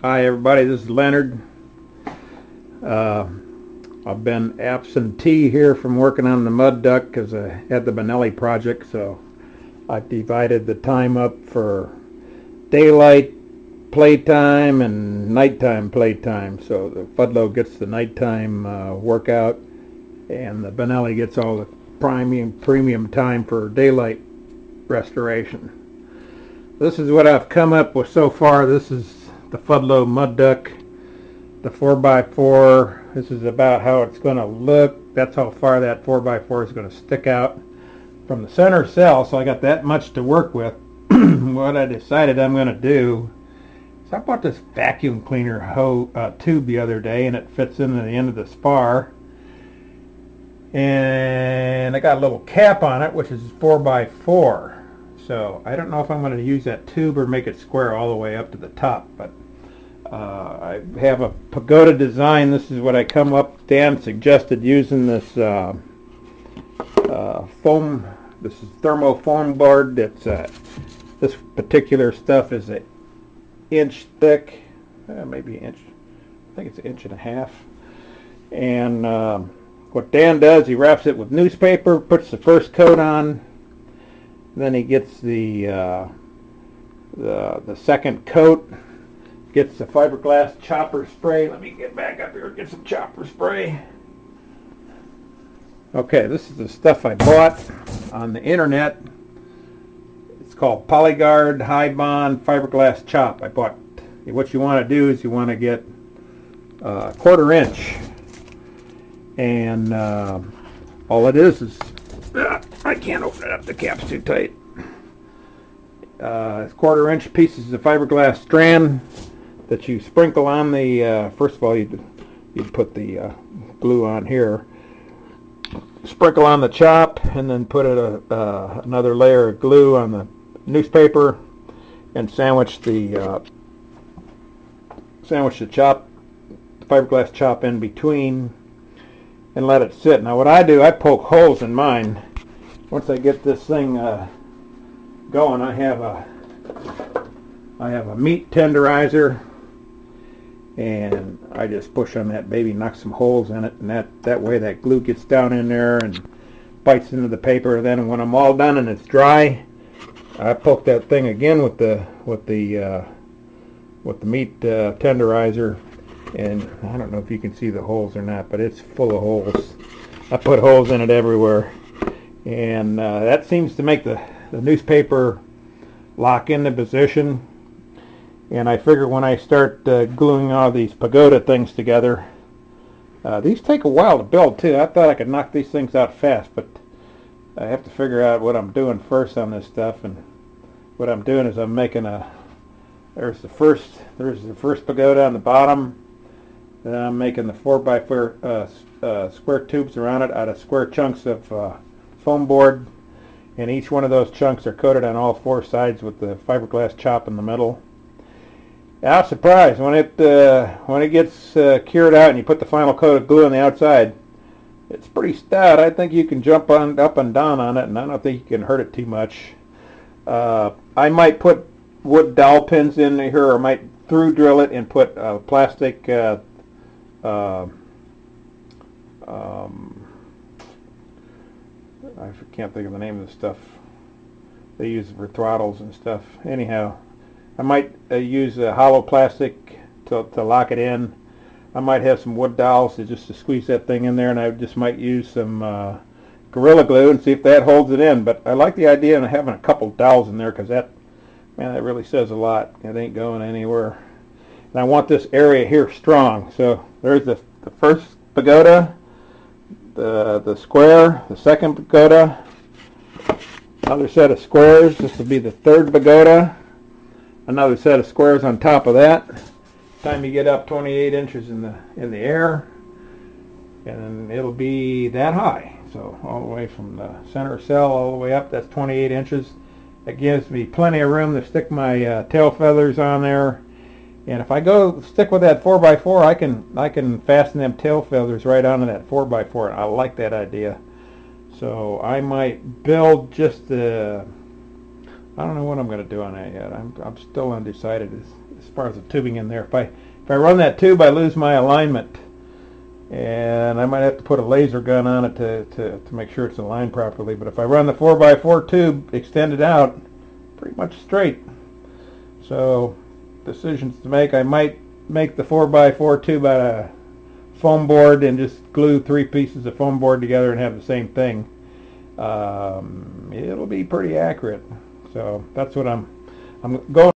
Hi everybody, this is Leonard. I've been absentee here from working on the mud duck because I had the Benelli project, so I've divided the time up for daylight playtime and nighttime playtime. So the FUDDLOW gets the nighttime workout, and the Benelli gets all the premium time for daylight restoration. This is what I've come up with so far. This is the FUDDLOW mud duck, the 4x4. This is about how it's going to look. That's how far that 4x4 is going to stick out from the center cell, so I got that much to work with. What I decided I'm going to do is I bought this vacuum cleaner tube the other day, and it fits into the end of the SPAR, and I got a little cap on it which is 4x4. So I don't know if I'm going to use that tube or make it square all the way up to the top, but I have a pagoda design. This is what I come up. Dan suggested using this foam. This is thermo foam board. That's this particular stuff is an inch thick, maybe an inch. I think it's an inch and a half. And what Dan does, he wraps it with newspaper, puts the first coat on. Then he gets the second coat, gets the fiberglass chopper spray. Let me get back up here and get some chopper spray. Okay, this is the stuff I bought on the internet. It's called PolyGuard High Bond Fiberglass Chop. I bought. What you want to do is you want to get a 1/4 inch, and all it is I can't open it up, the cap's too tight. 1/4 inch pieces of fiberglass strand that you sprinkle on the, first of all you'd put the glue on here, sprinkle on the chop, and then put another layer of glue on the newspaper, and sandwich the chop, the fiberglass chop in between, and let it sit. Now what I do, I poke holes in mine. Once I get this thing going, I have a meat tenderizer, and I just push on that baby, knock some holes in it, and that way that glue gets down in there and bites into the paper. Then when I'm all done and it's dry, I poke that thing again with the meat tenderizer, and I don't know if you can see the holes or not, but it's full of holes. I put holes in it everywhere, and that seems to make the newspaper lock into position. And I figure when I start gluing all these pagoda things together, these take a while to build too. I thought I could knock these things out fast, but I have to figure out what I'm doing first on this stuff. And what I'm doing is I'm making there's the first pagoda on the bottom. Then I'm making the 4x4 square tubes around it out of square chunks of foam board, and each one of those chunks are coated on all 4 sides with the fiberglass chop in the middle. I was surprised when it gets cured out and you put the final coat of glue on the outside. It's pretty stout. I think you can jump up and down on it, and I don't think you can hurt it too much. I might put wood dowel pins in here, or might through drill it and put plastic I can't think of the name of the stuff they use for throttles and stuff. Anyhow, I might use hollow plastic to lock it in. I might have some wood dowels just to squeeze that thing in there, and I just might use some Gorilla Glue and see if that holds it in. But I like the idea of having a couple dowels in there, because that really says a lot. It ain't going anywhere. And I want this area here strong. So there's the first pagoda, the square, the second pagoda, another set of squares. This will be the third pagoda, another set of squares on top of that. Time you get up 28 inches in the air, and it'll be that high. So all the way from the center cell all the way up, that's 28 inches. That gives me plenty of room to stick my tail feathers on there. And if I go stick with that 4x4, I can fasten them tail feathers right onto that 4x4. I like that idea. So I might build just I don't know what I'm going to do on that yet. I'm still undecided. as far as the tubing in there. If I run that tube, I lose my alignment, and I might have to put a laser gun on it to make sure it's aligned properly. But if I run the 4x4 tube extended out, pretty much straight. So decisions to make. I might make the 4x4 tube out of foam board and just glue 3 pieces of foam board together and have the same thing. It'll be pretty accurate. So that's what I'm going